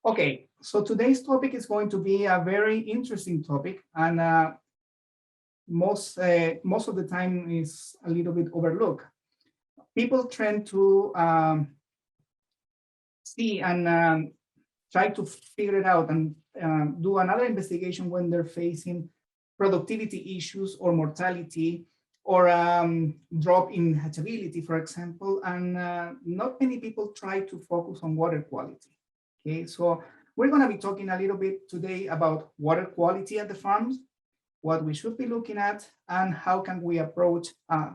Okay, so today's topic is going to be a very interesting topic, and most of the time is a little bit overlooked. People tend to see and try to figure it out and do another investigation when they're facing productivity issues or mortality or drop in hatchability, for example, and not many people try to focus on water quality. Okay, so we're going to be talking a little bit today about water quality at the farms, what we should be looking at, and how can we approach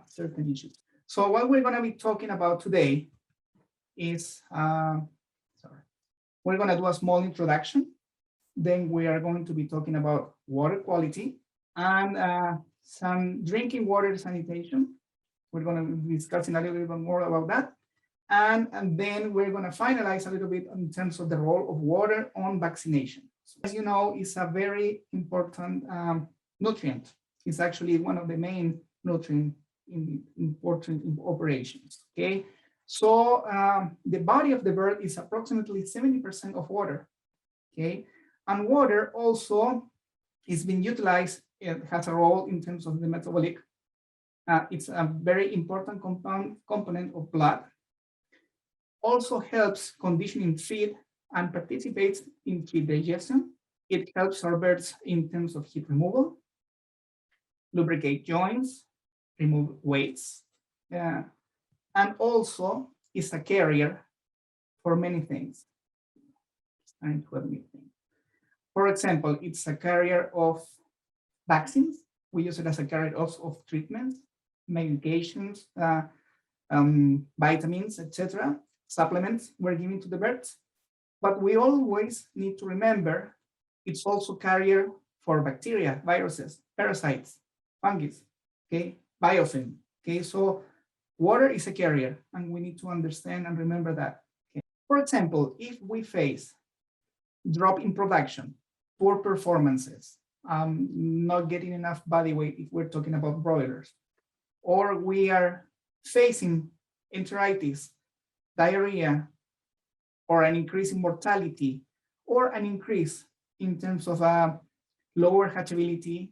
certain issues. So what we're going to be talking about today is, we're going to do a small introduction. Then we are going to be talking about water quality and some drinking water sanitation. We're going to be discussing a little bit more about that. And then we're going to finalize a little bit in terms of the role of water on vaccination. So, as you know, it's a very important nutrient. It's actually one of the main nutrients important in operations. Okay, so the body of the bird is approximately 70% of water. Okay, and water also is being utilized. It has a role in terms of the metabolic. It's a very important component of blood. Also helps conditioning feed and participates in feed digestion. It helps our birds in terms of heat removal, lubricate joints, remove weights, and also is a carrier for many things. For example, it's a carrier of vaccines. We use it as a carrier of treatments, medications, vitamins, etc. Supplements we're giving to the birds. But we always need to remember it's also carrier for bacteria, viruses, parasites, fungi, okay, biofilm. Okay, so water is a carrier, and we need to understand and remember that. Okay. For example, if we face drop in production, poor performances, not getting enough body weight if we're talking about broilers, or we are facing enteritis, diarrhea, or an increase in mortality, or an increase in terms of lower hatchability,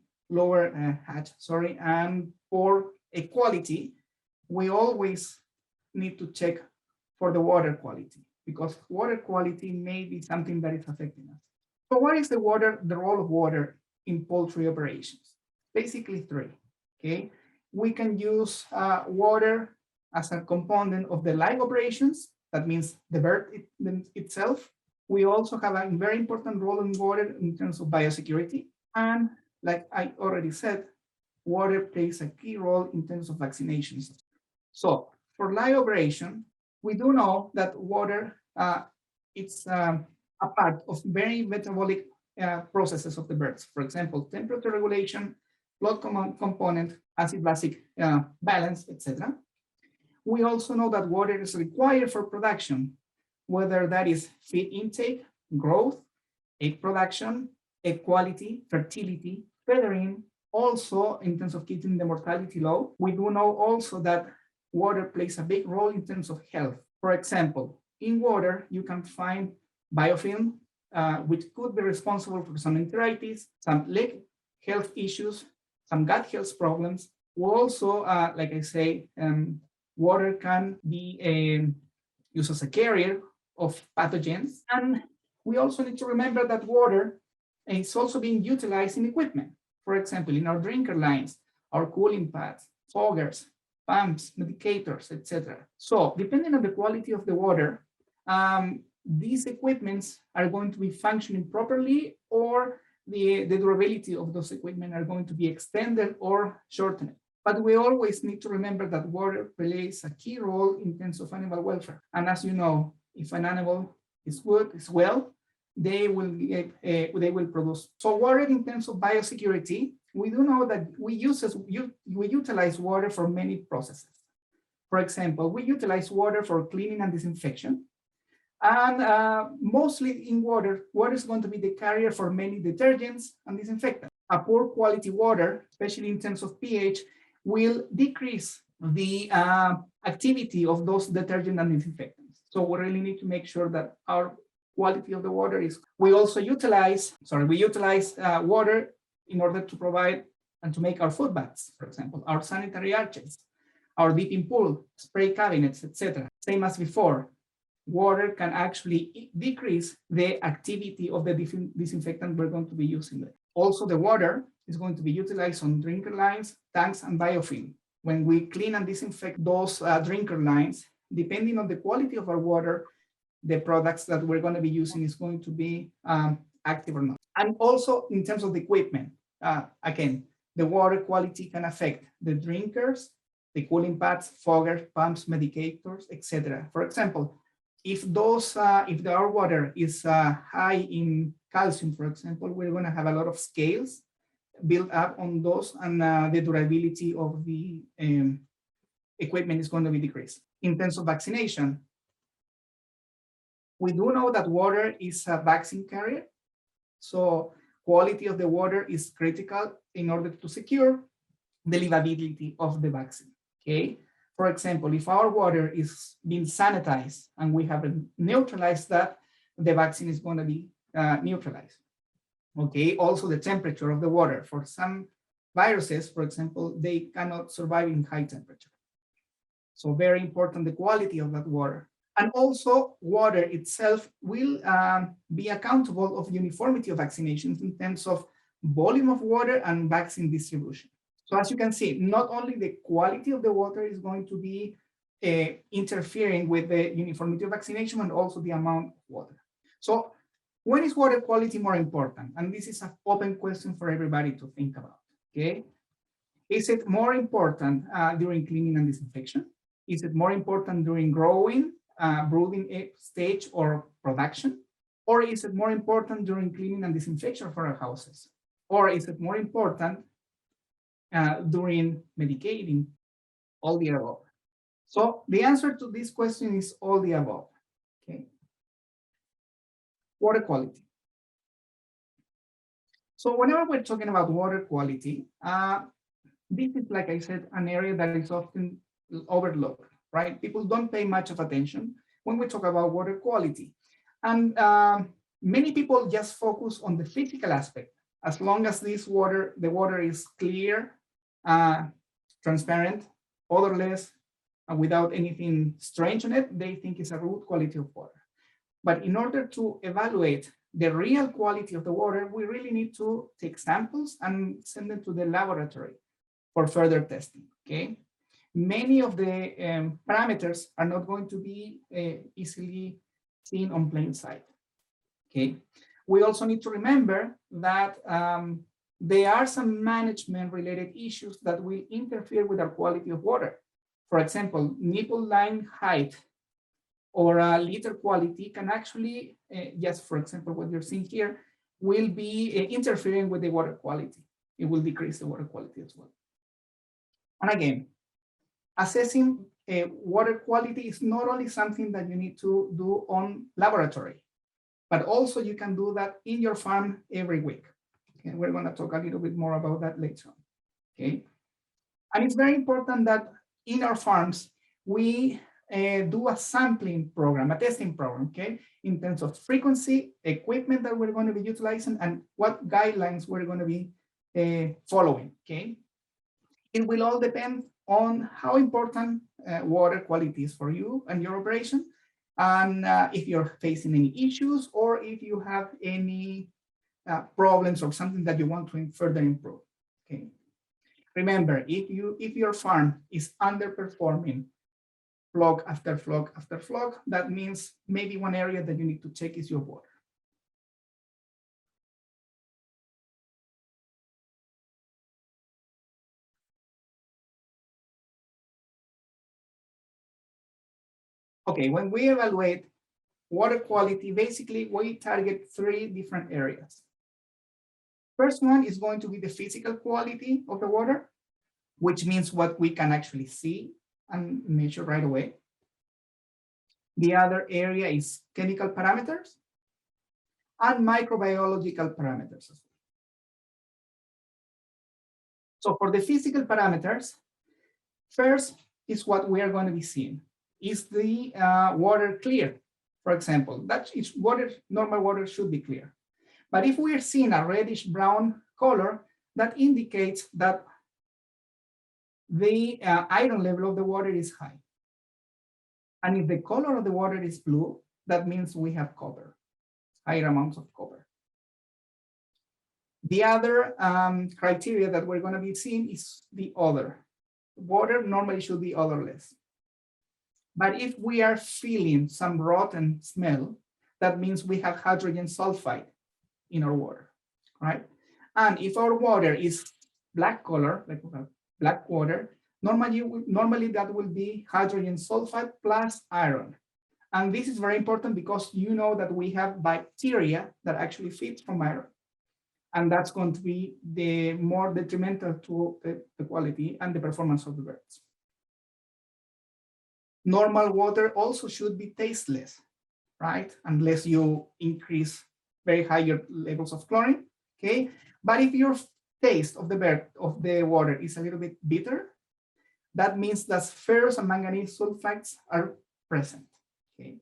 and poor quality, we always need to check for the water quality, because water quality may be something that is affecting us. So what is the role of water in poultry operations? Basically three, okay? We can use water as a component of the live operations. That means the bird itself. We also have a very important role in water in terms of biosecurity. And like I already said, water plays a key role in terms of vaccinations. So for live operation, we do know that water, it's a part of very metabolic processes of the birds. For example, temperature regulation, blood component, acid-basic balance, etc. We also know that water is required for production, whether that is feed intake, growth, egg production, egg quality, fertility, feathering. Also, in terms of keeping the mortality low, we do know also that water plays a big role in terms of health. For example, in water, you can find biofilm, which could be responsible for some enteritis, some leg health issues, some gut health problems. We also, like I say, water can be used as a carrier of pathogens. And we also need to remember that water is also being utilized in equipment. For example, in our drinker lines, our cooling pads, foggers, pumps, medicators, etc. So depending on the quality of the water, these equipments are going to be functioning properly, or the durability of those equipment are going to be extended or shortened. But we always need to remember that water plays a key role in terms of animal welfare. And as you know, if an animal is good, is well, they will produce. So water in terms of biosecurity, we do know that we utilize water for many processes. For example, we utilize water for cleaning and disinfection. And mostly in water is going to be the carrier for many detergents and disinfectants. A poor quality water, especially in terms of pH, will decrease the activity of those detergents and disinfectants. So we really need to make sure that our quality of the water is. We also utilize water in order to provide and to make our food baths, for example, our sanitary arches, our dipping pool, spray cabinets, etc. Same as before, water can actually decrease the activity of the disinfectant we're going to be using there. Also, the water is going to be utilized on drinker lines, tanks, and biofilm. When we clean and disinfect those drinker lines, depending on the quality of our water, the products that we're going to be using is going to be active or not. And also in terms of the equipment, again, the water quality can affect the drinkers, the cooling pads, foggers, pumps, medicators, etc. For example, if our water is high in calcium, for example, we're going to have a lot of scales built up on those, and the durability of the equipment is going to be decreased. In terms of vaccination, we do know that water is a vaccine carrier, so quality of the water is critical in order to secure the livability of the vaccine. Okay. For example, if our water is being sanitized and we have neutralized that, the vaccine is going to be neutralized. Okay. Also, the temperature of the water. For some viruses, for example, they cannot survive in high temperature. So very important, the quality of that water. And also, water itself will be accountable of uniformity of vaccinations in terms of volume of water and vaccine distribution. So as you can see, not only the quality of the water is going to be interfering with the uniformity of vaccination, and also the amount of water. So when is water quality more important? And this is an open question for everybody to think about, okay? Is it more important during cleaning and disinfection? Is it more important during growing, brooding stage or production? Or is it more important during cleaning and disinfection for our houses? Or is it more important during medicating? All the above. So the answer to this question is all the above. Okay. Water quality. So whenever we're talking about water quality, this is, like I said, an area that is often overlooked, right? People don't pay much of attention when we talk about water quality. And many people just focus on the physical aspect. As long as the water is clear, transparent, odorless, and without anything strange in it, they think it's a good quality of water. But in order to evaluate the real quality of the water, we really need to take samples and send them to the laboratory for further testing, okay? Many of the parameters are not going to be easily seen on plain sight, okay? We also need to remember that there are some management related issues that will interfere with our quality of water. For example, nipple line height or liter quality can actually, just for example, what you're seeing here, will be interfering with the water quality. It will decrease the water quality as well. And again, assessing water quality is not only something that you need to do on laboratory, but also you can do that in your farm every week. Okay, we're going to talk a little bit more about that later on. Okay, and it's very important that in our farms we do a sampling program, a testing program, okay, in terms of frequency, equipment that we're going to be utilizing, and what guidelines we're going to be following. Okay, it will all depend on how important water quality is for you and your operation, and if you're facing any issues or if you have any problems or something that you want to further improve. Okay. Remember, if your farm is underperforming flock after flock after flock, that means maybe one area that you need to check is your water. Okay, when we evaluate water quality, basically we target 3 different areas. First one is going to be the physical quality of the water, which means what we can actually see and measure right away. The other area is chemical parameters and microbiological parameters as well. So for the physical parameters, first is what we are going to be seeing. Is the water clear? for example, that is water, normal water should be clear. But if we are seeing a reddish brown color, that indicates that the iron level of the water is high. And if the color of the water is blue, that means we have copper, higher amounts of copper. The other criteria that we're going to be seeing is the odor. Water normally should be odorless. But if we are feeling some rotten smell, that means we have hydrogen sulfide in our water, right? And if our water is black color, like we have black water, normally that will be hydrogen sulfide plus iron. And this is very important because you know that we have bacteria that actually feed from iron. And that's going to be the more detrimental to the quality and the performance of the birds. Normal water also should be tasteless, right? Unless you increase very higher levels of chlorine, okay? But if your taste of the water is a little bit bitter, that means that ferrous and manganese sulfides are present, okay?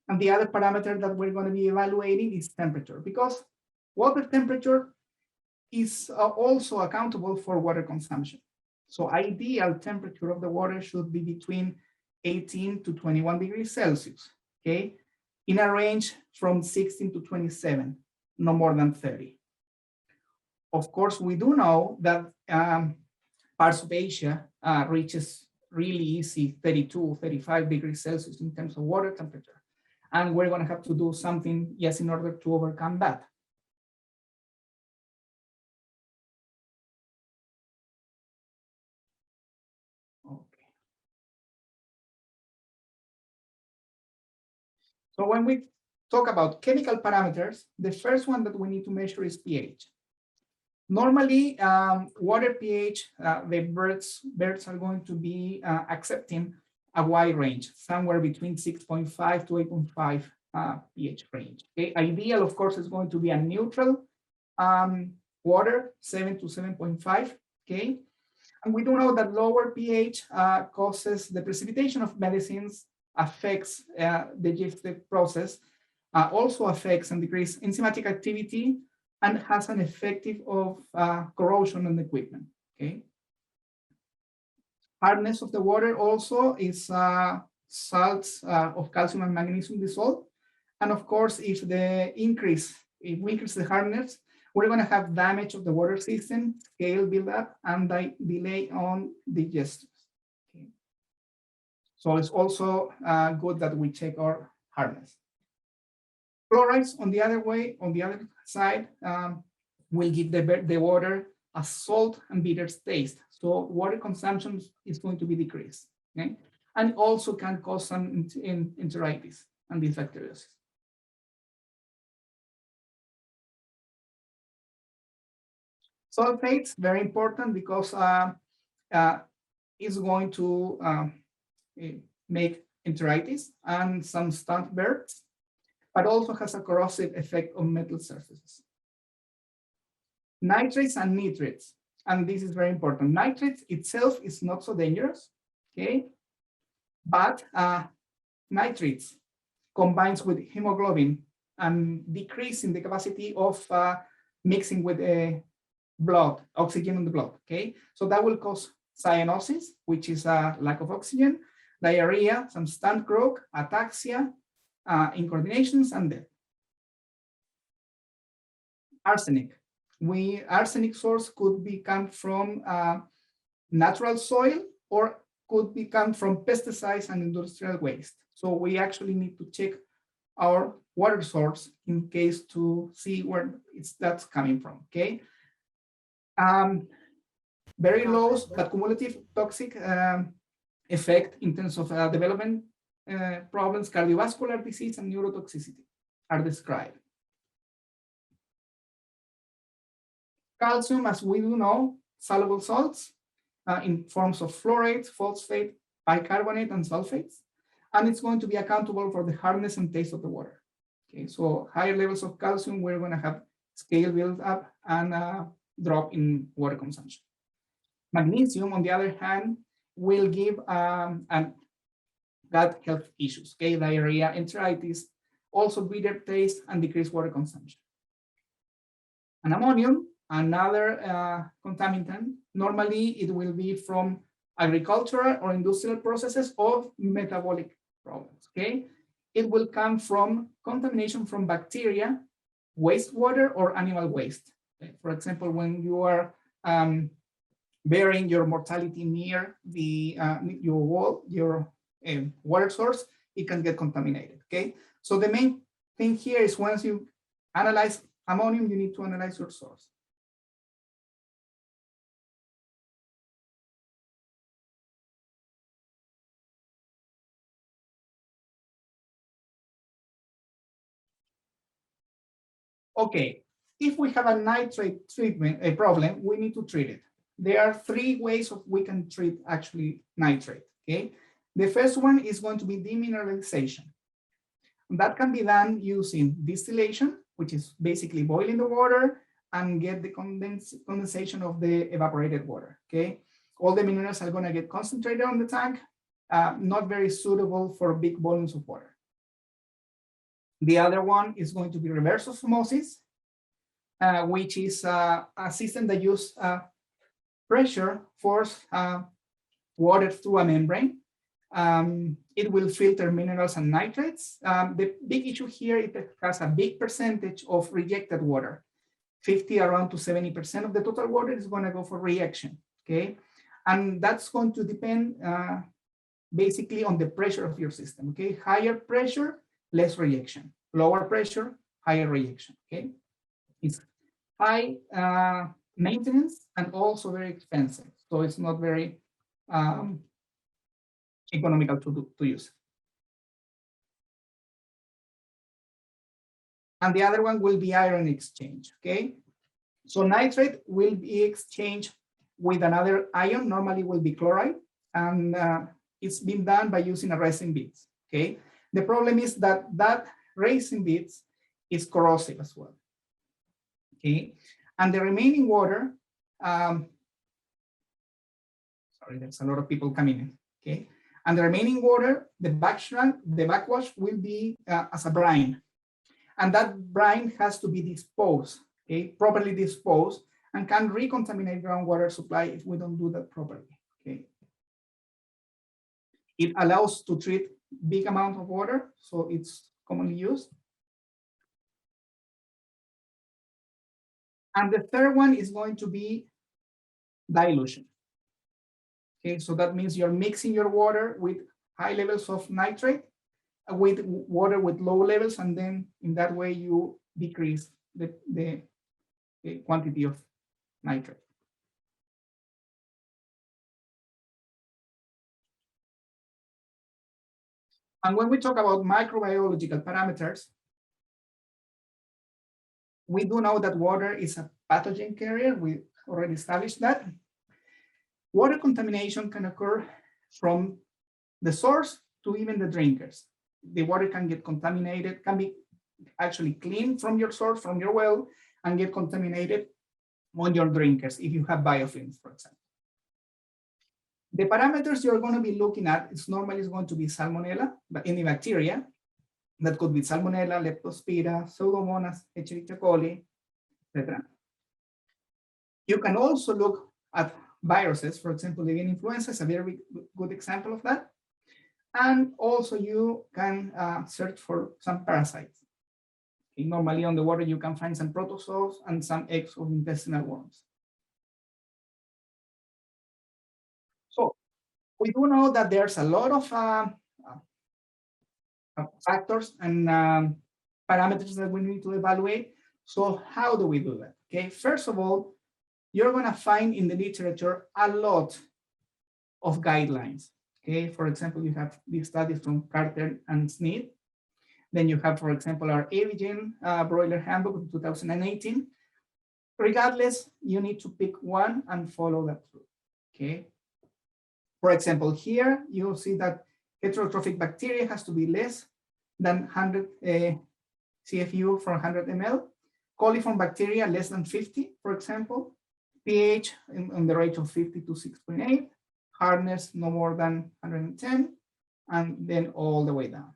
And the other parameter that we're going to be evaluating is temperature, because water temperature is also accountable for water consumption. So ideal temperature of the water should be between 18 to 21 degrees Celsius, okay? In a range from 16 to 27, no more than 30. Of course, we do know that parts of Asia reaches really easy 32, 35 degrees Celsius in terms of water temperature. And we're going to have to do something, yes, in order to overcome that. Okay. So when we talk about chemical parameters, the first one that we need to measure is pH. Normally, water pH, the birds are going to be accepting a wide range, somewhere between 6.5 to 8.5 pH range. Okay? Ideal, of course, is going to be a neutral water, 7 to 7.5. Okay, and we do know that lower pH causes the precipitation of medicines, affects the digestive process, also affects and decreases enzymatic activity, and has an effective of corrosion on the equipment. Okay. Hardness of the water also is salts of calcium and magnesium dissolved. And of course, if we increase the hardness, we're going to have damage of the water system, scale buildup, and delay on digestion. Okay. So it's also good that we check our hardness. Chlorides, on the other side, will give the water a salt and bitter taste. So water consumption is going to be decreased. Okay? And also can cause some enteritis and bacteriosis. Sulfates, very important because it's going to make enteritis and some stunt birds, but also has a corrosive effect on metal surfaces. Nitrates and nitrates, and this is very important. Nitrates itself is not so dangerous, okay? But nitrates combines with hemoglobin and decreasing the capacity of mixing with blood, oxygen in the blood, okay? So that will cause cyanosis, which is a lack of oxygen, diarrhea, some stunt growth, ataxia, incoordinations, and death. Arsenic. Arsenic source could come from natural soil or could come from pesticides and industrial waste. So we actually need to check our water source in case to see where that's coming from, okay? Very low but cumulative toxic effect in terms of development problems, cardiovascular disease, and neurotoxicity are described. Calcium, as we do know, soluble salts in forms of fluorate, phosphate, bicarbonate, and sulfates, and it's going to be accountable for the hardness and taste of the water. Okay, so higher levels of calcium, we're going to have scale build up and drop in water consumption. Magnesium, on the other hand, will give gut health issues, okay, diarrhea, enteritis, also bitter taste, and decreased water consumption. And ammonium, another contaminant, normally it will be from agricultural or industrial processes of metabolic problems, okay? It will come from contamination from bacteria, wastewater, or animal waste. Okay? For example, when you are burying your mortality near the your wall, your water source, it can get contaminated, okay? So the main thing here is once you analyze ammonium, you need to analyze your source. Okay, if we have a nitrate treatment, a problem, we need to treat it. There are three ways of we can treat actually nitrate, okay? The first one is going to be demineralization. That can be done using distillation, which is basically boiling the water and get the condensation of the evaporated water, okay? All the minerals are gonna get concentrated on the tank, not very suitable for big volumes of water. The other one is going to be reverse osmosis, which is a system that uses pressure force water through a membrane. It will filter minerals and nitrates. The big issue here, it has a big percentage of rejected water. 50 around to 70% of the total water is going to go for reaction, okay? And that's going to depend basically on the pressure of your system, okay? Higher pressure, less reaction. Lower pressure, higher reaction, okay? It's high maintenance and also very expensive. So it's not very economical to use. And the other one will be ion exchange, okay? So nitrate will be exchanged with another ion, normally will be chloride, and it's been done by using a resin beads, okay? The problem is that that resin beads is corrosive as well, okay? And the remaining water, sorry, there's a lot of people coming in, okay? And the remaining water, the backwash will be as a brine. And that brine has to be disposed, okay, properly disposed, and can recontaminate groundwater supply if we don't do that properly, okay? It allows to treat big amount of water, so it's commonly used. And the third one is going to be dilution. Okay, so that means you're mixing your water with high levels of nitrate with water with low levels, and then in that way you decrease the quantity of nitrate. And when we talk about microbiological parameters, we do know that water is a pathogen carrier. We already established that. Water contamination can occur from the source to even the drinkers. The water can get contaminated, can be actually cleaned from your source, from your well, and get contaminated on your drinkers if you have biofilms, for example. The parameters you're going to be looking at is normally going to be salmonella, but any bacteria. That could be salmonella, leptospira, pseudomonas, Escherichia coli, etc. You can also look at viruses. For example, avian influenza is a very good example of that. And also you can search for some parasites. Okay, normally on the water, you can find some protozoals and some eggs of intestinal worms. So we do know that there's a lot of factors and parameters that we need to evaluate. So how do we do that? Okay, first of all, you're going to find in the literature a lot of guidelines. Okay, for example, you have these studies from Carter and Smith. Then you have, for example, our Avian broiler handbook in 2018. Regardless, you need to pick one and follow that through. Okay. For example, here you'll see that heterotrophic bacteria has to be less than 100 CFU for 100 ml. Coliform bacteria less than 50, for example. pH in the range of 50 to 6.8. Hardness no more than 110. and then all the way down.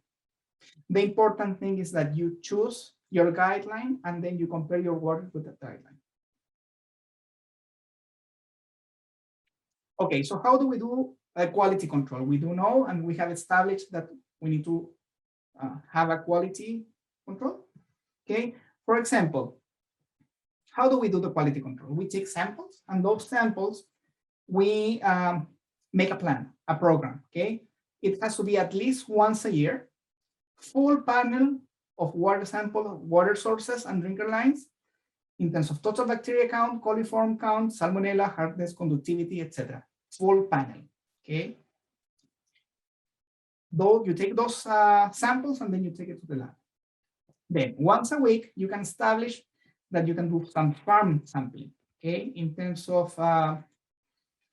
The important thing is that you choose your guideline and then you compare your water with that guideline. Okay, so how do we do quality control? We do know, and we have established that we need to have a quality control. Okay, for example, how do we do the quality control? We take samples, and those samples, we make a plan, a program, okay? It has to be at least once a year, full panel of water sample, water sources and drinker lines in terms of total bacteria count, coliform count, salmonella, hardness, conductivity, etc. Full panel, okay? Though you take those samples and then you take it to the lab. Then once a week, you can establish that you can do some farm sampling, okay? In terms of,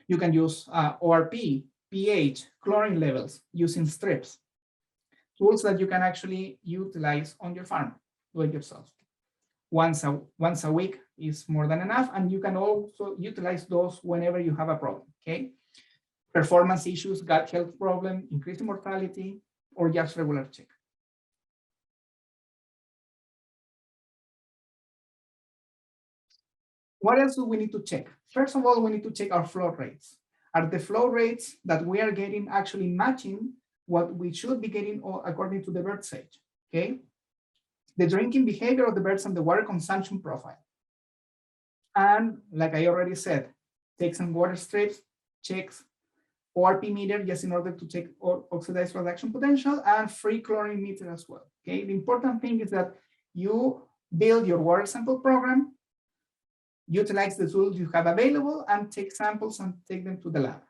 you can use ORP, pH, chlorine levels using strips, tools that you can actually utilize on your farm, do it yourself. Once a week is more than enough, and you can also utilize those whenever you have a problem, okay? Performance issues, gut health problem, increasing mortality, or just regular check. What else do we need to check? First of all, we need to check our flow rates. Are the flow rates that we are getting actually matching what we should be getting according to the bird age, okay? The drinking behavior of the birds and the water consumption profile. And like I already said, take some water strips, checks, ORP meter just in order to check oxidized reduction potential, and free chlorine meter as well, okay? The important thing is that you build your water sample program, utilize the tools you have available, and take samples and take them to the lab.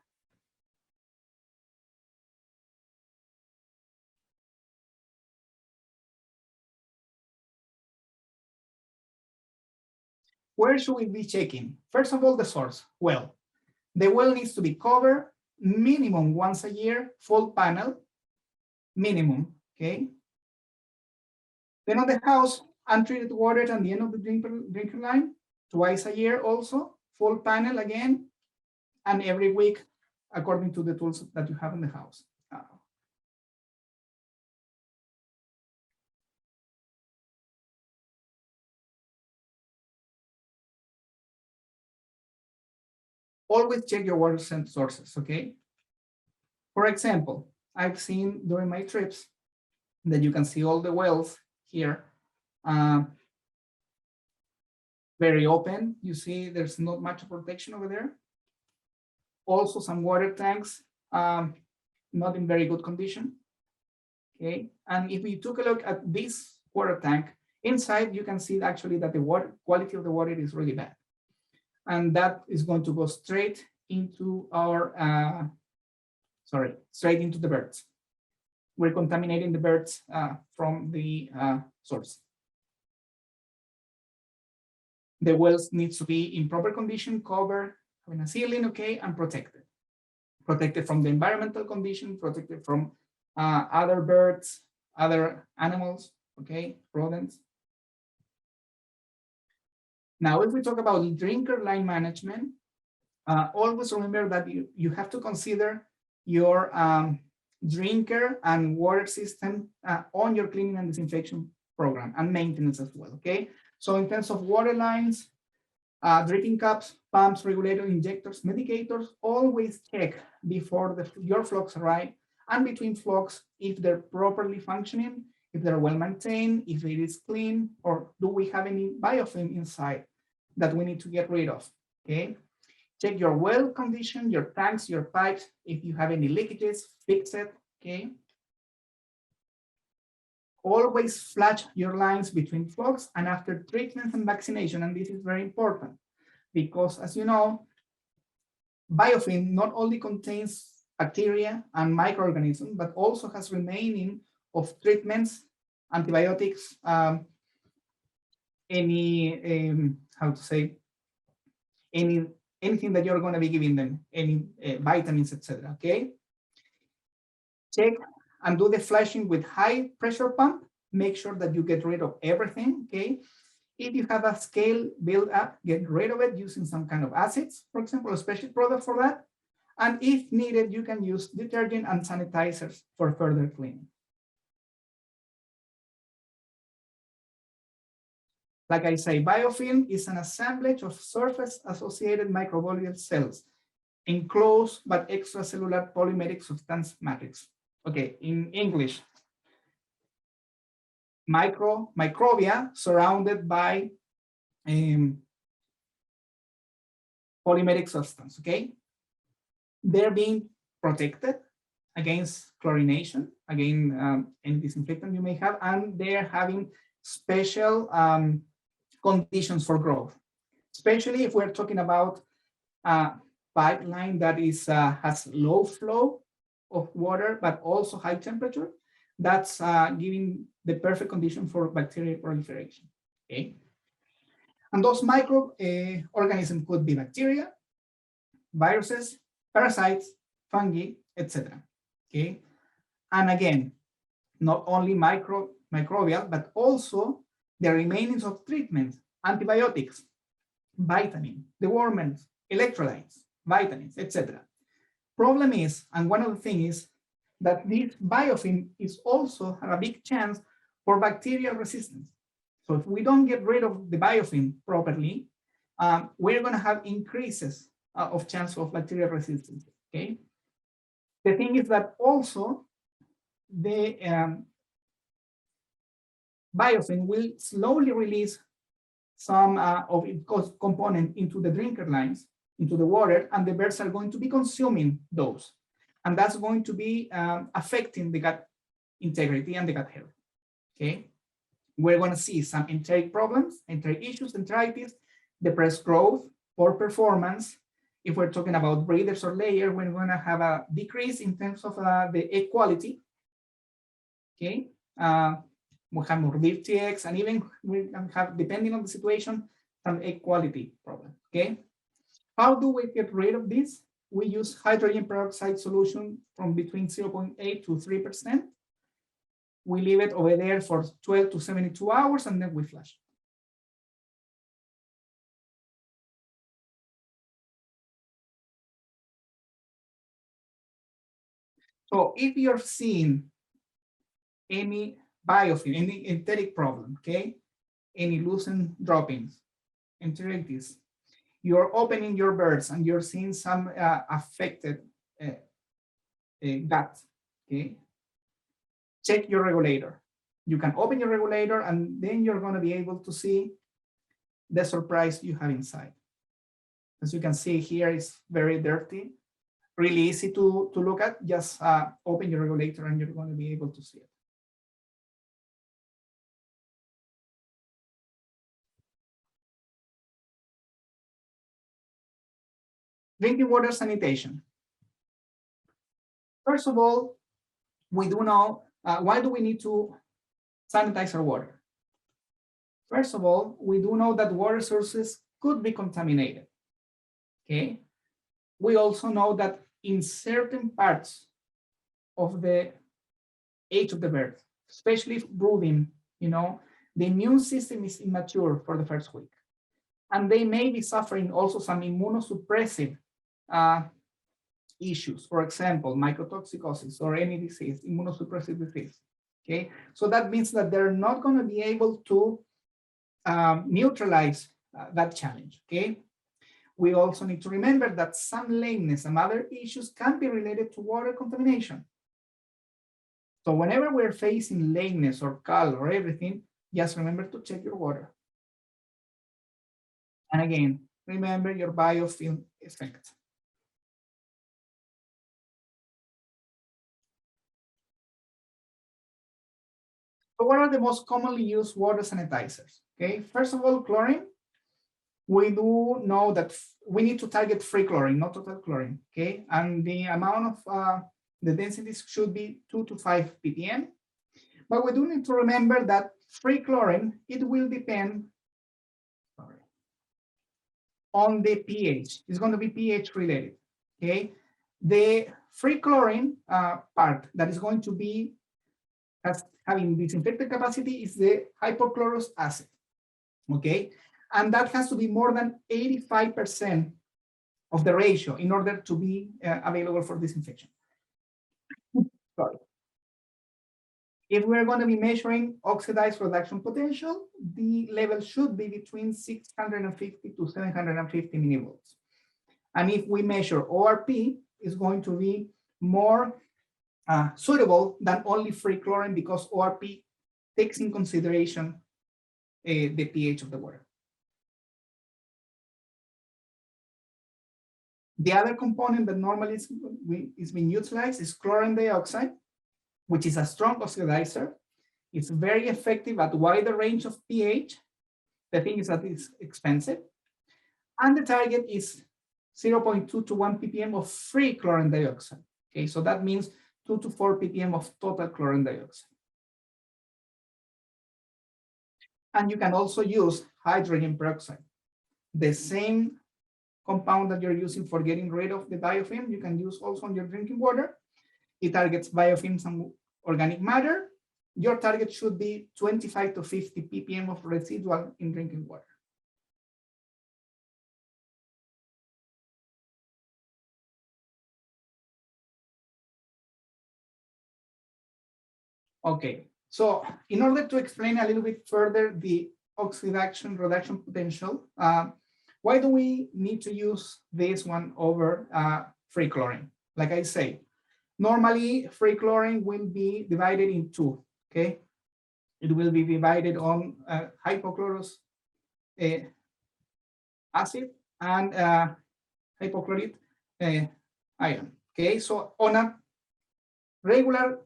Where should we be checking? First of all, the source. Well, the well needs to be covered minimum once a year, full panel, minimum, okay? Then on the house, untreated water at the end of the drinker line, twice a year also, full panel again, and every week according to the tools that you have in the house. Always check your water sources, okay? For example, I've seen during my trips that you can see all the wells here, very open. You see there's not much protection over there. Also some water tanks, not in very good condition, okay? And if we took a look at this water tank, inside you can see actually that the water quality of the water is really bad. And that is going to go straight into our, straight into the birds. We're contaminating the birds from the source. The wells needs to be in proper condition, covered, having a ceiling, okay, and protected. Protected from the environmental condition, protected from other birds, other animals, okay, rodents. Now, if we talk about drinker line management, always remember that you have to consider your drinker and water system on your cleaning and disinfection program and maintenance as well, okay? So in terms of water lines, drinking cups, pumps, regulator, injectors, medicators, always check before your flocks arrive and between flocks if they're properly functioning, if they're well maintained, if it is clean, or do we have any biofilm inside that we need to get rid of, okay? Check your well condition, your tanks, your pipes. If you have any leakages, fix it, okay? Always flush your lines between flocks and after treatment and vaccination, and this is very important because, as you know, biofilm not only contains bacteria and microorganisms, but also has remaining of treatments, antibiotics, anything that you're going to be giving them, any vitamins, etc. Okay. Check and do the flushing with high pressure pump. Make sure that you get rid of everything. Okay. If you have a scale build up, get rid of it using some kind of acids, for example, a special product for that. And if needed, you can use detergent and sanitizers for further cleaning. Like I say, biofilm is an assemblage of surface-associated microbial cells, enclosed but extracellular polymeric substance matrix. Okay, in English, microbia surrounded by polymeric substance, okay? They're being protected against chlorination, again, any disinfectant you may have, and they're having special conditions for growth, especially if we're talking about a pipeline that is has low flow of water, but also high temperature. That's giving the perfect condition for bacterial proliferation, okay? And those microorganisms could be bacteria, viruses, parasites, fungi, etc. Okay, and again, not only microbial, but also the remainings of treatments, antibiotics, vitamin, dewormers, electrolytes, vitamins, etc. Problem is, and one of the things is that this biofilm is also a big chance for bacterial resistance. So if we don't get rid of the biofilm properly, we're going to have increases of chance of bacterial resistance. Okay. The thing is that also the biofilm will slowly release some of its component into the drinker lines, into the water, and the birds are going to be consuming those. And that's going to be affecting the gut integrity and the gut health. Okay. We're going to see some enteric problems, enteric issues, enteritis, depressed growth, poor performance. If we're talking about breeders or layer, we're going to have a decrease in terms of the egg quality. Okay, we have morbidity eggs, and even we can have, depending on the situation, some egg quality problem. Okay, how do we get rid of this? We use hydrogen peroxide solution from between 0.8 to 3%. We leave it over there for 12 to 72 hours, and then we flush. So if you're seeing any biofilm, any enteric problem, okay, any loosened droppings, enteritis, you're opening your birds and you're seeing some affected gut, okay, check your regulator. You can open your regulator and then you're going to be able to see the surprise you have inside. As you can see here, it's very dirty, really easy to look at. Just open your regulator and you're going to be able to see it. Drinking water sanitation. First of all, we do know, why do we need to sanitize our water? First of all, we do know that water sources could be contaminated. Okay. We also know that in certain parts of the age of the bird, especially brooding, you know, the immune system is immature for the first week. And they may be suffering also some immunosuppressive issues, for example, mycotoxicosis or any disease, immunosuppressive disease. Okay, so that means that they're not going to be able to neutralize that challenge. Okay, we also need to remember that some lameness and other issues can be related to water contamination. So whenever we're facing lameness or call or everything, just remember to check your water. And again, remember your biofilm effect. So what are the most commonly used water sanitizers? Okay, first of all, chlorine. We do know that we need to target free chlorine, not total chlorine. Okay, and the amount of the densities should be 2 to 5 ppm. But we do need to remember that free chlorine, it will depend on the pH. It's going to be pH related. Okay, the free chlorine part that is going to be having disinfectant capacity is the hypochlorous acid. Okay, and that has to be more than 85% of the ratio in order to be available for disinfection. Sorry. If we're going to be measuring oxidized reduction potential, the level should be between 650 to 750 millivolts. And if we measure ORP, it's going to be more suitable than only free chlorine, because ORP takes in consideration the pH of the water. The other component that normally is being utilized is chlorine dioxide, which is a strong oxidizer. It's very effective at a wider range of pH. The thing is that it's expensive. And the target is 0.2 to 1 ppm of free chlorine dioxide. Okay, so that means 2 to 4 ppm of total chlorine dioxide. And you can also use hydrogen peroxide. The same compound that you're using for getting rid of the biofilm, you can use also on your drinking water. It targets biofilms and organic matter. Your target should be 25 to 50 ppm of residual in drinking water. Okay, so in order to explain a little bit further the oxidation reduction potential, why do we need to use this one over free chlorine? Like I say, normally free chlorine will be divided in two, okay? It will be divided on hypochlorous acid and hypochlorite ion, okay? So on a regular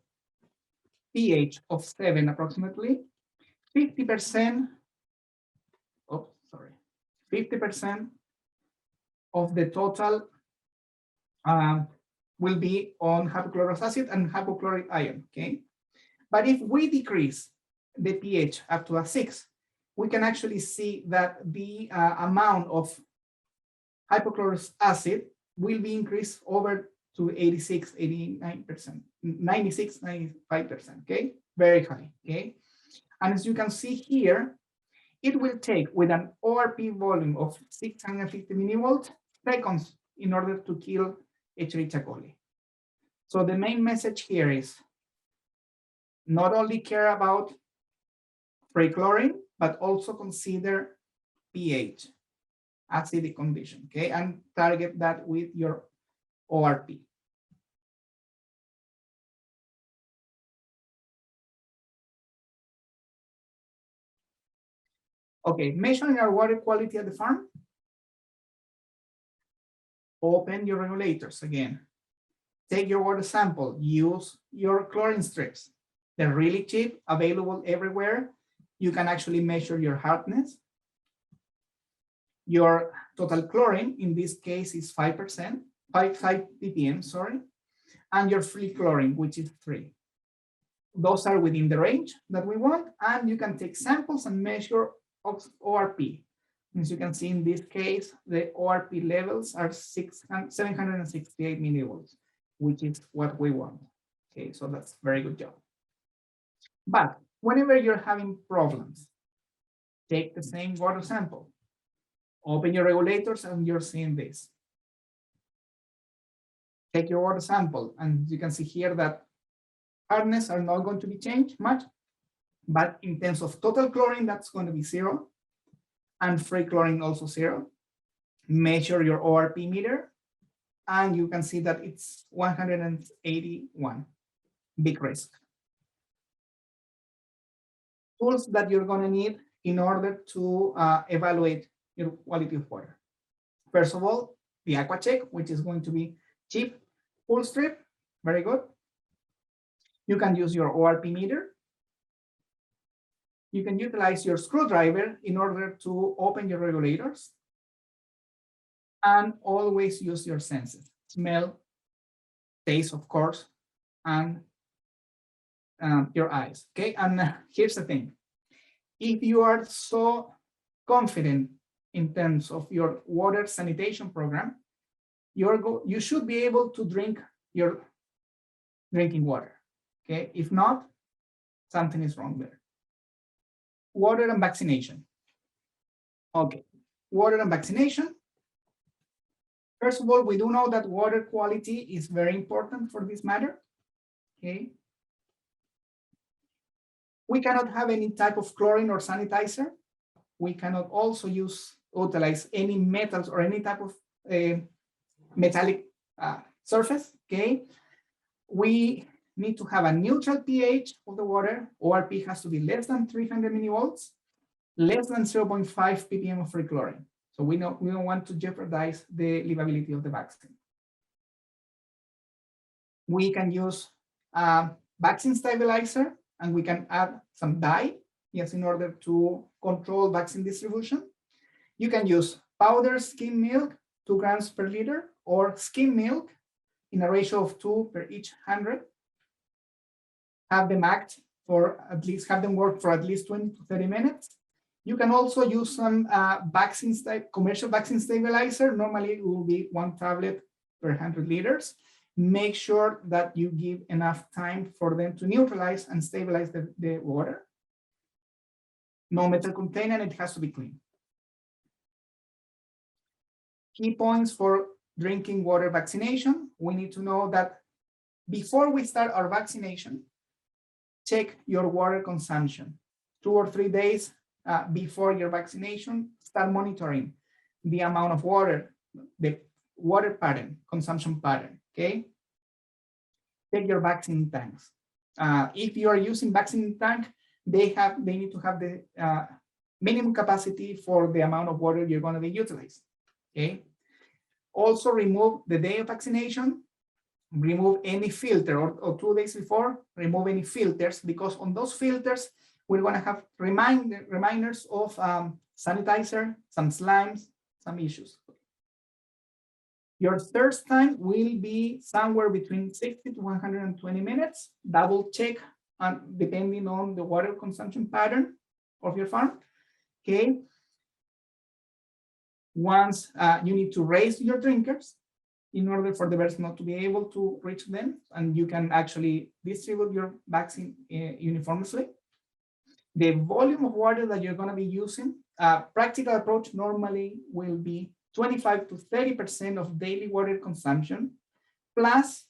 pH of 7 approximately, 50%, 50% of the total will be on hypochlorous acid and hypochlorite ion, okay? But if we decrease the pH up to a 6, we can actually see that the amount of hypochlorous acid will be increased over to 86, 89%, 96, 95%, okay? Very high, okay? And as you can see here, it will take, with an ORP volume of 650 millivolts, seconds in order to kill Escherichia coli. So the main message here is not only care about free chlorine, but also consider pH, acidic condition, okay? And target that with your ORP. Okay, measuring our water quality at the farm. Open your regulators again. Take your water sample, use your chlorine strips. They're really cheap, available everywhere. You can actually measure your hardness. Your total chlorine, in this case, is 5%, 5 ppm, sorry. And your free chlorine, which is 3. Those are within the range that we want, and you can take samples and measure ORP. As you can see in this case, the ORP levels are 768 millivolts, which is what we want. Okay, so that's a very good job. But whenever you're having problems, take the same water sample, open your regulators, and you're seeing this. Take your water sample, and you can see here that hardness are not going to be changed much, but in terms of total chlorine, that's going to be 0, and free chlorine also 0. Measure your ORP meter, and you can see that it's 181. Big risk. Tools that you're going to need in order to evaluate your quality of water. First of all, the BioChek, which is going to be cheap, full strip, very good. You can use your ORP meter. You can utilize your screwdriver in order to open your regulators. And always use your senses, smell, taste, of course, and your eyes, okay? And here's the thing. If you are so confident in terms of your water sanitation program, you should be able to drink your drinking water, okay? If not, something is wrong there. Water and vaccination. Okay, water and vaccination. First of all, we do know that water quality is very important for this matter. Okay. We cannot have any type of chlorine or sanitizer. We cannot also utilize any metals or any type of metallic surface. Okay. We need to have a neutral pH of the water. ORP has to be less than 300 millivolts, less than 0.5 ppm of free chlorine. So we don't want to jeopardize the livability of the vaccine. We can use a vaccine stabilizer, and we can add some dye, yes, in order to control vaccine distribution. You can use powdered skim milk, 2 grams per liter, or skim milk in a ratio of 2 per each 100. Have them act for at least, have them work for at least 20 to 30 minutes. You can also use some commercial vaccine stabilizer. Normally it will be 1 tablet per 100 liters. Make sure that you give enough time for them to neutralize and stabilize the water. No metal container, and it has to be clean. Key points for drinking water vaccination. We need to know that before we start our vaccination, check your water consumption. 2 or 3 days before your vaccination, start monitoring the amount of water, the water pattern, consumption pattern, okay? Check your vaccine tanks. If you are using vaccine tank, they need to have the minimum capacity for the amount of water you're going to be utilized, okay? Also remove the day of vaccination, remove any filter, or 2 days before, remove any filters, because on those filters, we're going to have reminders of sanitizer, some slimes, some issues. Your thirst time will be somewhere between 60 to 120 minutes. Double check depending on the water consumption pattern of your farm. Okay. Once you need to raise your drinkers in order for the birds not to be able to reach them, and you can actually distribute your vaccine uniformly. The volume of water that you're going to be using, practical approach normally will be 25 to 30% of daily water consumption, plus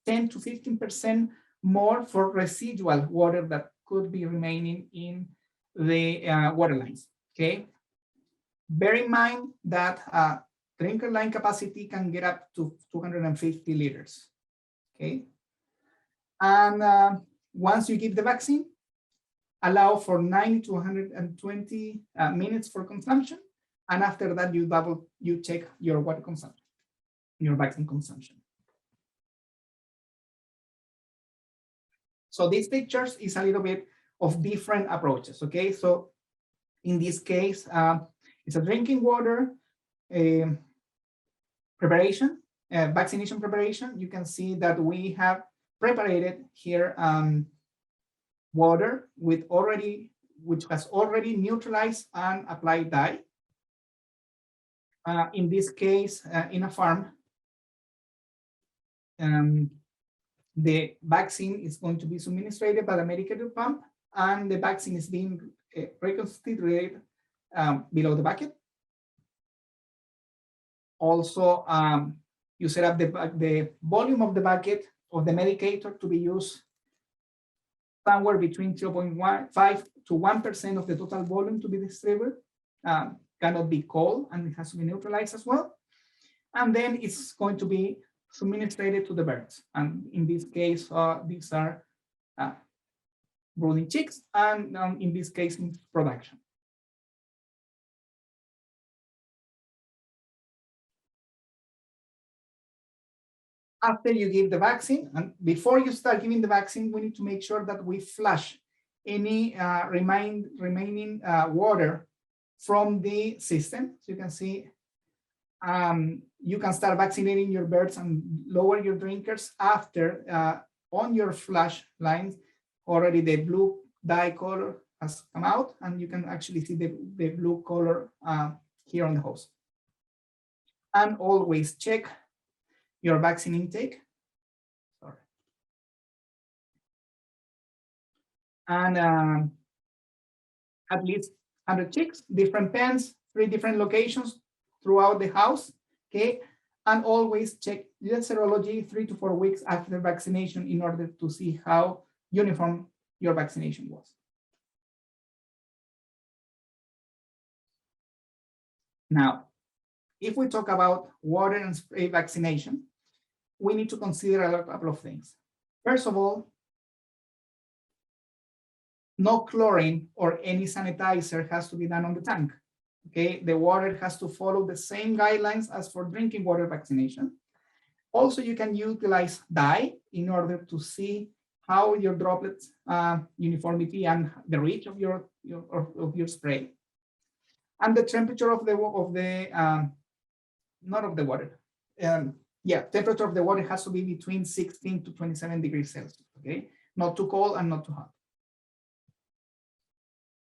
10 to 15% more for residual water that could be remaining in the water lines, okay? Bear in mind that drinker line capacity can get up to 250 liters, okay? And once you give the vaccine, allow for 90 to 120 minutes for consumption. And after that, you check your water consumption, your vaccine consumption. So these pictures is a little bit of different approaches, okay? So in this case, it's a drinking water preparation, vaccination preparation. You can see that we have prepared here water which has already neutralized and applied dye. In this case, in a farm, the vaccine is going to be administered by the medicated pump, and the vaccine is being reconstituted below the bucket. Also, you set up the volume of the bucket of the medicator to be used somewhere between 0.5 to 1% of the total volume to be distributed. Cannot be cold, and it has to be neutralized as well. And then it's going to be administered to the birds. And in this case, these are brooding chicks, and in this case, in production. After you give the vaccine, and before you start giving the vaccine, we need to make sure that we flush any remaining water from the system. So you can see you can start vaccinating your birds and lower your drinkers after on your flush lines already the blue dye color has come out, and you can actually see the blue color here on the hose. And always check your vaccine intake. Sorry. And at least 100 chicks, different pens, 3 different locations throughout the house, okay? And always check the serology 3 to 4 weeks after vaccination in order to see how uniform your vaccination was. Now, if we talk about water and spray vaccination, we need to consider a couple of things. First of all, no chlorine or any sanitizer has to be done on the tank. Okay, the water has to follow the same guidelines as for drinking water vaccination. Also, you can utilize dye in order to see how your droplets uniformity and the reach of your spray, and the temperature of the not of the water. Temperature of the water has to be between 16 to 27 degrees Celsius. Okay, not too cold and not too hot.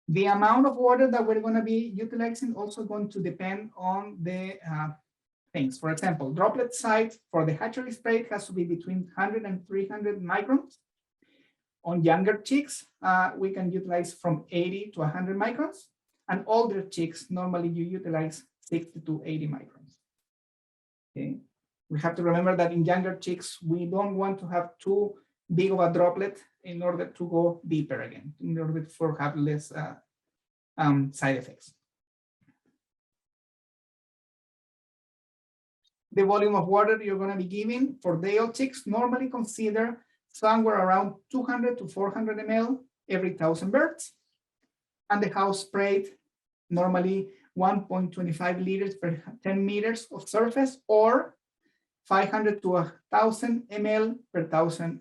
The amount of water that we're going to be utilizing also going to depend on the things. For example, droplet size for the hatchery spray has to be between 100 and 300 microns. On younger chicks, we can utilize from 80 to 100 microns. And older chicks, normally you utilize 60 to 80 microns. Okay. We have to remember that in younger chicks, we don't want to have too big of a droplet in order to go deeper again, in order for have less side effects. The volume of water you're going to be giving for day-old chicks, normally consider somewhere around 200 to 400 ml every 1,000 birds. And the house sprayed normally 1.25 liters per 10 meters of surface, or 500 to 1,000 ml per 1,000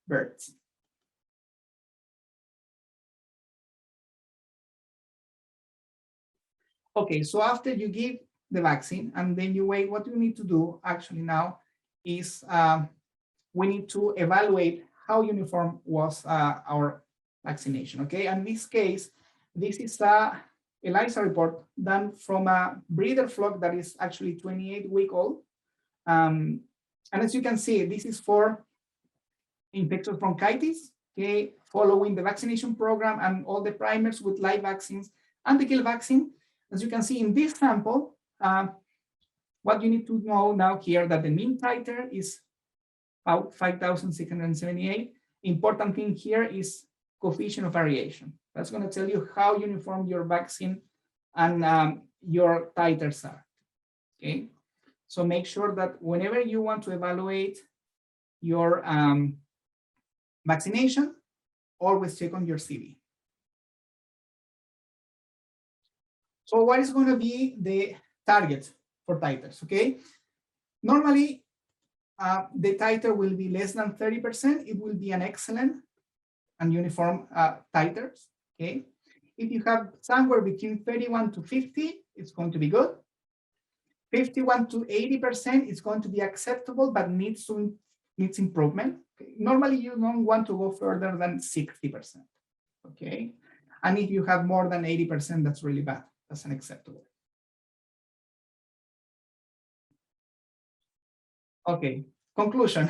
birds. Okay, so after you give the vaccine and then you wait, what you need to do actually now is we need to evaluate how uniform was our vaccination. Okay, and in this case, this is a ELISA report done from a breeder flock that is actually 28-week-old. And as you can see, this is for infectious bronchitis, okay, following the vaccination program and all the primers with live vaccines and the kill vaccine. As you can see in this sample, what you need to know now here that the mean titer is about 5,678. Important thing here is coefficient of variation. That's going to tell you how uniform your vaccine and your titers are. Okay, so make sure that whenever you want to evaluate your vaccination, always check on your CV. So what is going to be the target for titers? Okay, normally the titer will be less than 30%. It will be an excellent and uniform titers. Okay, if you have somewhere between 31 to 50, it's going to be good. 51 to 80% is going to be acceptable, but needs improvement. Okay? Normally, you don't want to go further than 60%. Okay, and if you have more than 80%, that's really bad. That's unacceptable. Okay, conclusion.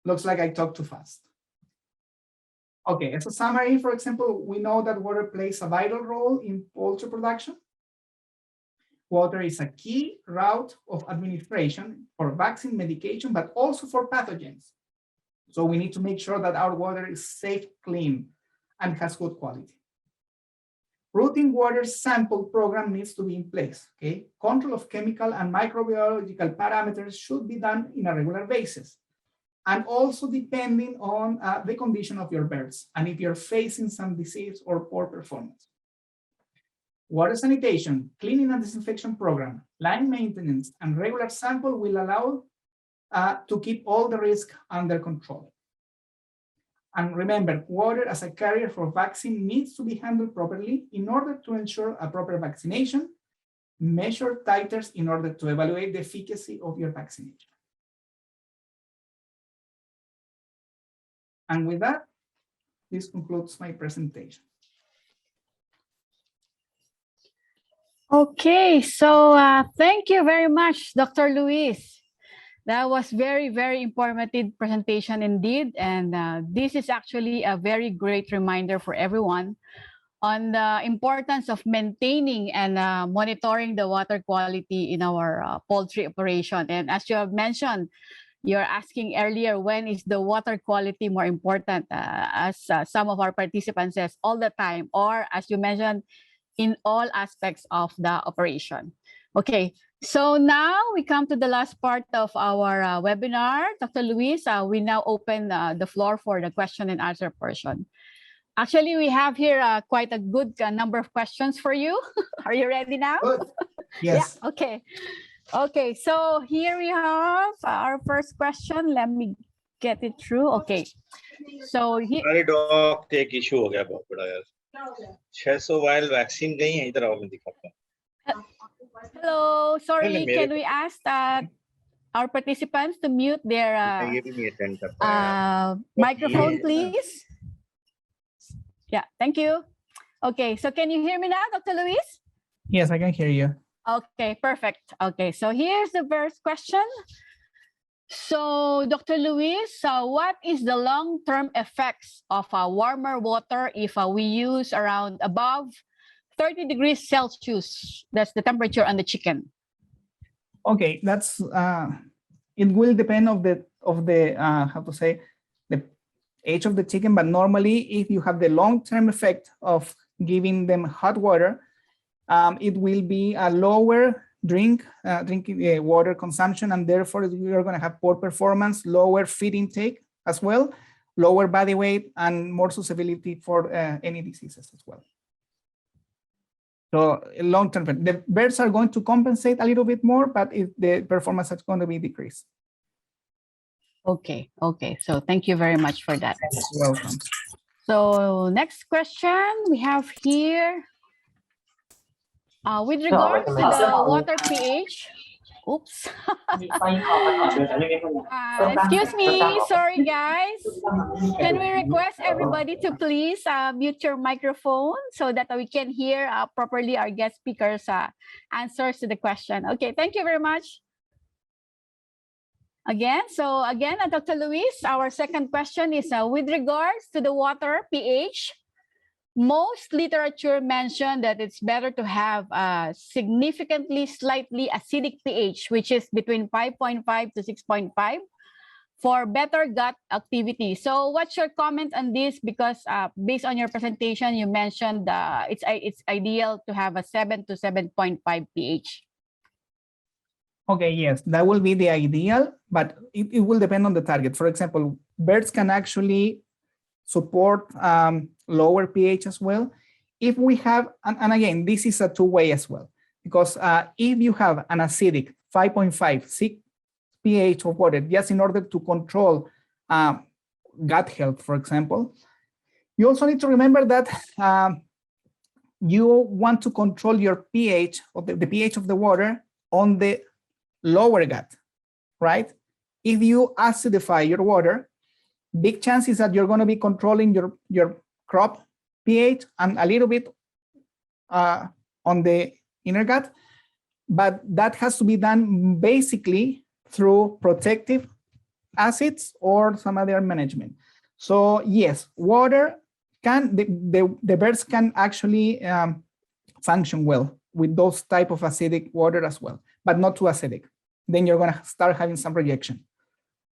Looks like I talked too fast. Okay, as a summary, for example, we know that water plays a vital role in poultry production. Water is a key route of administration for vaccine medication, but also for pathogens. So we need to make sure that our water is safe, clean, and has good quality. Routine water sample program needs to be in place. Okay, control of chemical and microbiological parameters should be done in a regular basis, and also depending on the condition of your birds and if you're facing some disease or poor performance. Water sanitation, cleaning and disinfection program, line maintenance, and regular sample will allow to keep all the risk under control. And remember, water as a carrier for vaccine needs to be handled properly in order to ensure a proper vaccination, measure titers in order to evaluate the efficacy of your vaccination. And with that, this concludes my presentation. Okay, so thank you very much, Dr. Luis. That was very, very informative presentation indeed. And this is actually a very great reminder for everyone on the importance of maintaining and monitoring the water quality in our poultry operation. And as you have mentioned, you're asking earlier, when is the water quality more important? As some of our participants says, all the time, or as you mentioned, in all aspects of the operation. Okay, so now we come to the last part of our webinar. Dr. Luis, we now open the floor for the question and answer portion. Actually, we have here quite a good number of questions for you. Are you ready now? Good. Yes. Yeah, okay. Okay, so here we have our first question. Let me get it through. Okay, so here. अरे dock एक issue हो गया बहुत बड़ा यार 600 vial vaccine गई है इधर आओ मैं दिखाता हूं Hello, sorry, can we ask our participants to mute their ये भी नहीं अटेंड करता है microphone, please? Yeah, thank you. Okay, so can you hear me now, Dr. Luis? Yes, I can hear you. Okay, perfect. Okay, so here's the first question. So, Dr. Luis, what is the long-term effects of warmer water if we use around above 30 degrees Celsius? That's the temperature on the chicken. Okay, that's it will depend of the how to say, the age of the chicken, but normally if you have the long-term effect of giving them hot water, it will be a lower drinking water consumption, and therefore we are going to have poor performance, lower feed intake as well, lower body weight, and more susceptibility for any diseases as well. So long term, the birds are going to compensate a little bit more, but the performance is going to be decreased. Okay, okay. So thank you very much for that. You're welcome. So next question we have here. With regards to the water pH, oops. Excuse me, sorry guys. Can we request everybody to please mute your microphone so that we can hear properly our guest speakers' answers to the question? Okay, thank you very much. Again, Dr. Luis, our second question is with regards to the water pH. Most literature mentioned that it's better to have a significantly slightly acidic pH, which is between 5.5 to 6.5 for better gut activity. So what's your comment on this? Because based on your presentation, you mentioned it's ideal to have a 7 to 7.5 pH. Okay, yes, that will be the ideal, but it will depend on the target. For example, birds can actually support lower pH as well. If we have, and again, this is a two-way as well, because if you have an acidic 5.5, 6 pH of water, just in order to control gut health, for example, you also need to remember that you want to control your pH, or the pH of the water on the lower gut, right? If you acidify your water, big chances that you're going to be controlling your crop pH and a little bit on the inner gut, but that has to be done basically through protective acids or some other management. So yes, water can, the birds can actually function well with those type of acidic water as well, but not too acidic. Then you're going to start having some rejection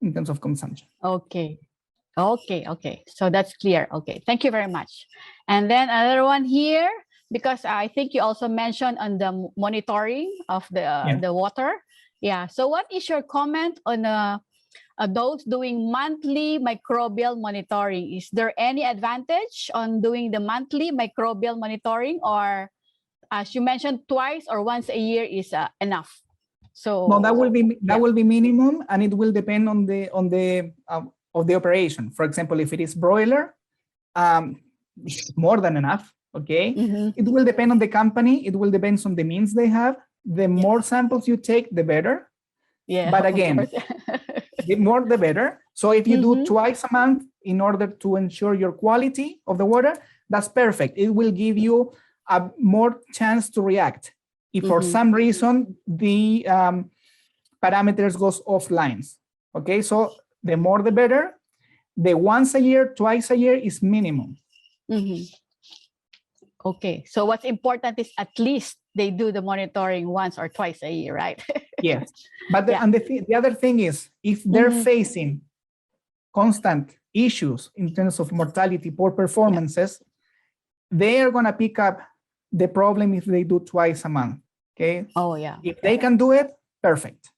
in terms of consumption. Okay. Okay, okay. So that's clear. Okay, thank you very much. And then another one here, because I think you also mentioned on the monitoring of the water. Yeah. So what is your comment on those doing monthly microbial monitoring? Is there any advantage on doing the monthly microbial monitoring, or as you mentioned, twice or once a year is enough? So no, that will be minimum, and it will depend on the of the operation. For example, if it is broiler, it's more than enough. Okay, it will depend on the company. It will depend on the means they have. The more samples you take, the better. Yeah. But again, the more the better. So if you do twice a month in order to ensure your quality of the water, that's perfect. It will give you a more chance to react. If for some reason the parameters goes offline. Okay, so the more the better. The once a year, twice a year is minimum. Okay, so what's important is at least they do the monitoring once or twice a year, right? Yes, but the, Yeah. and the other thing is, if they're Mhm. facing constant issues in terms of mortality, poor performances, they are going to pick up the problem if they do twice a month. Okay. Oh, yeah. If they can do it, perfect.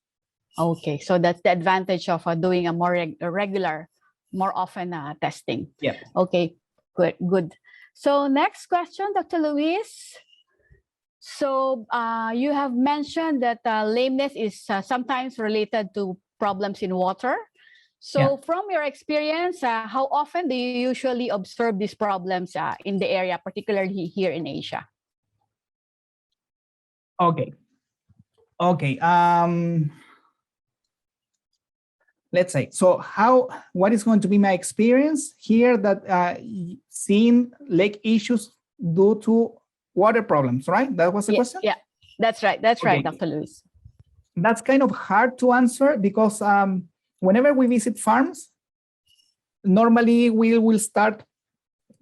Okay, so that's the advantage of doing a more regular, more often testing. Yeah. Okay, good, good. So next question, Dr. Luis. So you have mentioned that lameness is sometimes related to problems in water. So from your experience, how often do you usually observe these problems in the area, particularly here in Asia? Okay. Okay. Let's say, so what is going to be my experience here that seeing lake issues due to water problems, right? That was the question? Yeah, that's right. That's right, Okay. Dr. Luis. That's kind of hard to answer because whenever we visit farms, normally we will start,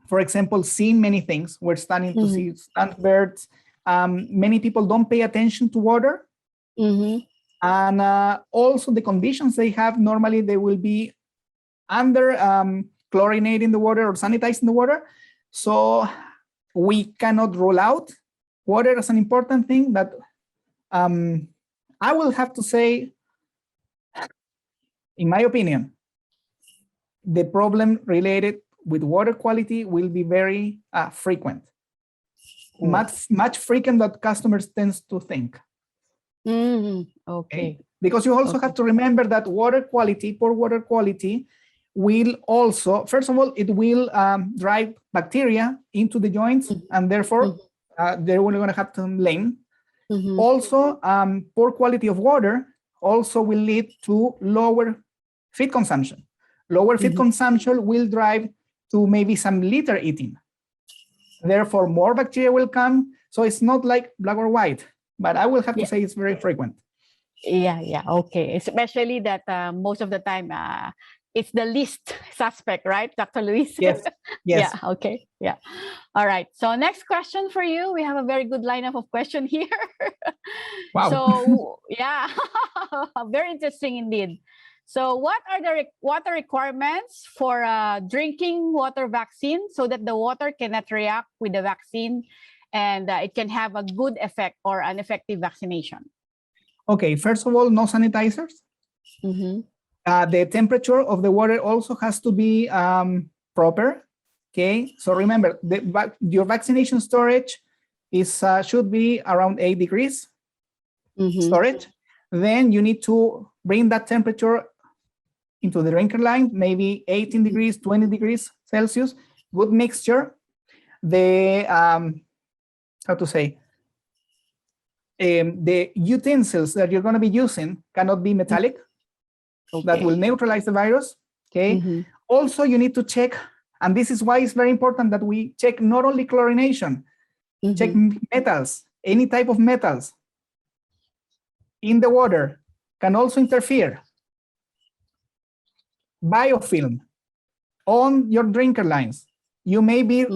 for example, seeing many things. We're starting to see stunt birds. Many people don't pay attention to water. And also the conditions they have, normally they will be under chlorinating the water or sanitizing the water. So we cannot rule out water as an important thing, but I will have to say, in my opinion, the problem related with water quality will be very frequent, much frequent that customers tends to think. Okay. Because you also have to remember that water quality, poor water quality, will also, first of all, it will drive bacteria into the joints, and therefore they're only going to have some lame. Also, poor quality of water also will lead to lower feed consumption. Lower feed consumption will drive to maybe some litter eating. Therefore, more bacteria will come. So it's not like black or white, but I will have to say it's very frequent. Yeah, okay. Especially that most of the time it's the least suspect, right, Dr. Luis? Yes. Yeah, okay. Yeah. All right. So next question for you. We have a very good lineup of questions here. Wow. So yeah, very interesting indeed. So what are the water requirements for drinking water vaccine so that the water cannot react with the vaccine and it can have a good effect or an effective vaccination? Okay, first of all, no sanitizers. The temperature of the water also has to be proper. Okay, so remember, your vaccination storage is should be around 8 degrees storage. Then you need to bring that temperature into the drinker line, maybe 18 degrees, 20 degrees Celsius, good mixture. The, how to say, the utensils that you're going to be using cannot be metallic. That will neutralize the virus. Okay. Also, you need to check, and this is why it's very important that we check not only chlorination, check metals, any type of metals in the water can also interfere. Biofilm on your drinker lines. You may be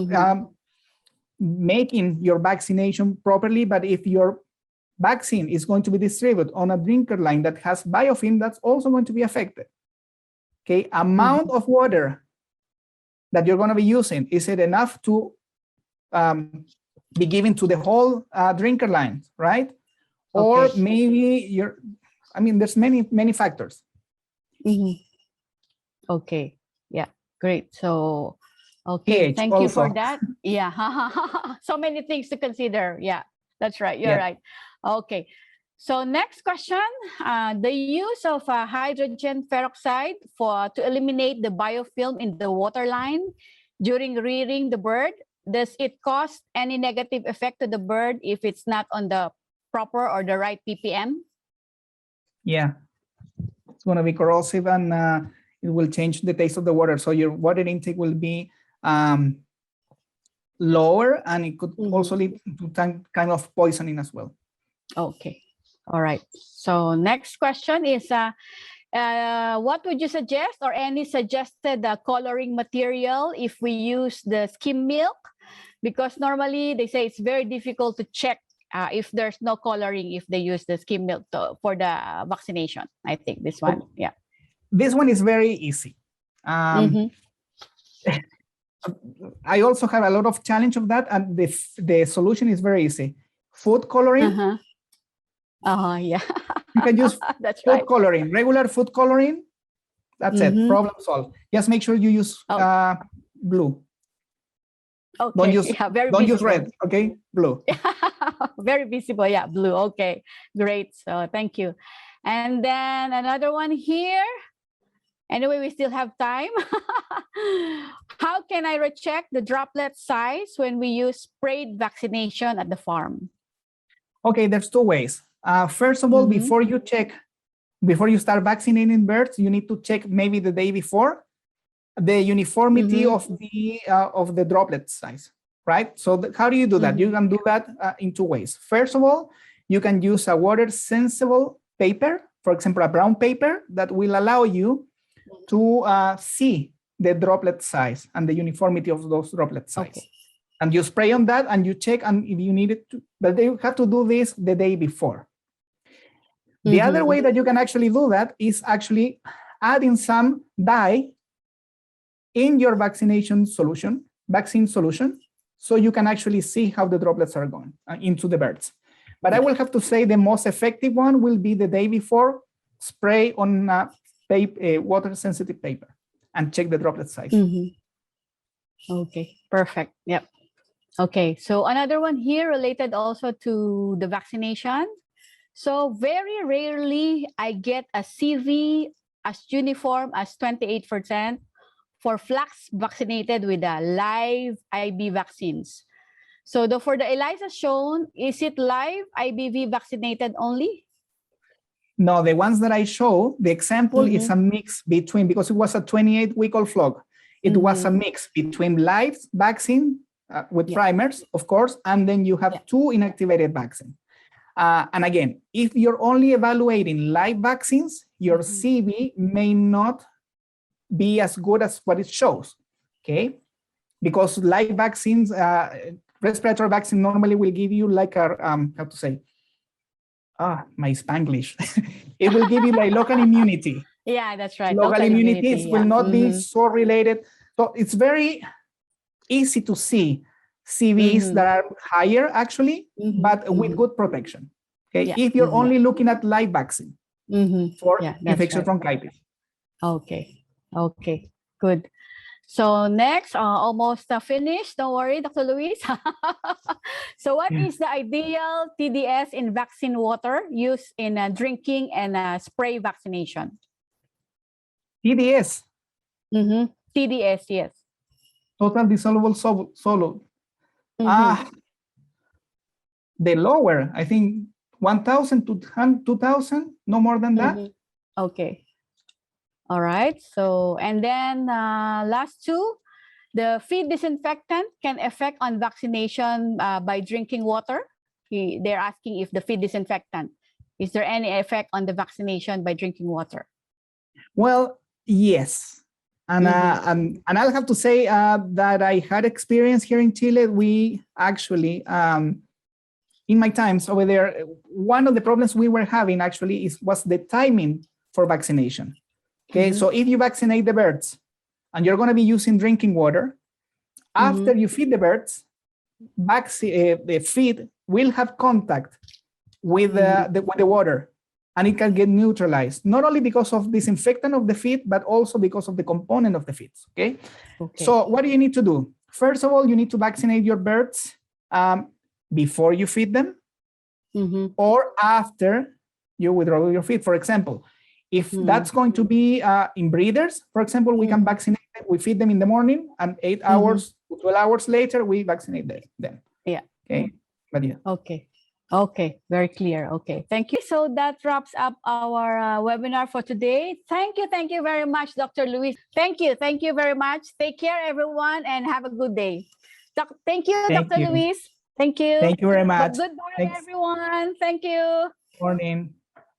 making your vaccination properly, but if your vaccine is going to be distributed on a drinker line that has biofilm, that's also going to be affected. Okay, amount of water that you're going to be using, is it enough to be given to the whole drinker line, right? Or maybe there's many factors. Okay, yeah, great. So, okay, pH thank also. you for that. Yeah, so many things to consider. Yeah, that's right. You're right. Okay, so next question, the use of hydrogen peroxide to eliminate the biofilm in the water line during rearing the bird, does it cause any negative effect to the bird if it's not on the proper or the right ppm? Yeah, it's going to be corrosive and it will change the taste of the water. So your water intake will be lower, and it could also lead to kind of poisoning as well. Okay. All right. So next question is, what would you suggest, or any suggested coloring material if we use the skim milk because normally they say it's very difficult to check if there's no coloring if they use the skim milk for the vaccination. I think this one, yeah. This one is very easy. I also have a lot of challenge of that, and the solution is very easy. Food coloring. Yeah. You can use That's food right. coloring, regular food coloring. That's it. Problem solved. Just make sure you use blue. Okay. Don't use, yeah, very don't use visible. red. Okay, blue. Very visible. Yeah, blue. Okay, great. So thank you. And then another one here. Anyway, we still have time. How can I recheck the droplet size when we use sprayed vaccination at the farm? Okay, there's two ways. First of all, before you start vaccinating birds, you need to check maybe the day before the uniformity of the droplet size, right? So how do you do that? You can do that in two ways. First of all, you can use a water sensible paper, for example, a brown paper that will allow you to see the droplet size and the uniformity of those droplet size. Okay. And you spray on that and you check, and if you need it to, but you have to do this the day before. The other way that you can actually do that is actually adding some dye in your vaccine solution, so you can actually see how the droplets are going into the birds. But I will have to say the most effective one will be the day before, spray on water-sensitive paper and check the droplet size. Okay, perfect. Yep. Okay, so another one here related also to the vaccination. So very rarely I get a CV as uniform as 28% for flax vaccinated with the live IB vaccines. So for the ELISA shown, is it live IBV vaccinated only? No, the ones that I show, the example is a mix between, because it was a 28-week-old flock, it was a mix between live vaccine with primers, of course, and then you have two inactivated vaccine. And again, if you're only evaluating live vaccines, your CV may not be as good as what it shows, okay? Because live vaccines, respiratory vaccine normally will give you like a, how to say, my Spanglish. It will give you like local immunity. Yeah, that's right. Local immunity will not be so related. So it's very easy to see CVs that are higher actually, but with good protection. Okay, if you're only looking at live vaccine for infection bronchitis. Okay, okay, good. So next, almost finished. Don't worry, Dr. Luis. So what is the ideal TDS in vaccine water used in drinking and spray vaccination? TDS. TDS, yes. Total dissolvable solute. The lower, I think 1,000 to 2,000, no more than that. Okay. All right. So, and then last two, the feed disinfectant can affect on vaccination by drinking water. They're asking if the feed disinfectant, is there any effect on the vaccination by drinking water? Well, yes. And I'll have to say that I had experience here in Chile. We actually, in my times over there, one of the problems we were having actually was the timing for vaccination. Okay, so if you vaccinate the birds and you're going to be using drinking water, after you feed the birds, the feed will have contact with the water, and it can get neutralized, not only because of disinfectant of the feed, but also because of the component of the feeds. Okay? So what do you need to do? First of all, you need to vaccinate your birds before you feed them or after you withdraw your feed. For example, if that's going to be in breeders, for example, we can vaccinate them. We feed them in the morning, and 8 hours to 12 hours later, we vaccinate them. Yeah. Okay. But yeah. Okay. Okay. Very clear. Okay. Thank you. So that wraps up our webinar for today. Thank you. Thank you very much, Dr. Luis. Thank you. Thank you very much. Take care, everyone, and have a good day. Thank you, Dr. Luis. Thank you. Thank you very much. Good morning, everyone. Thank you. Morning.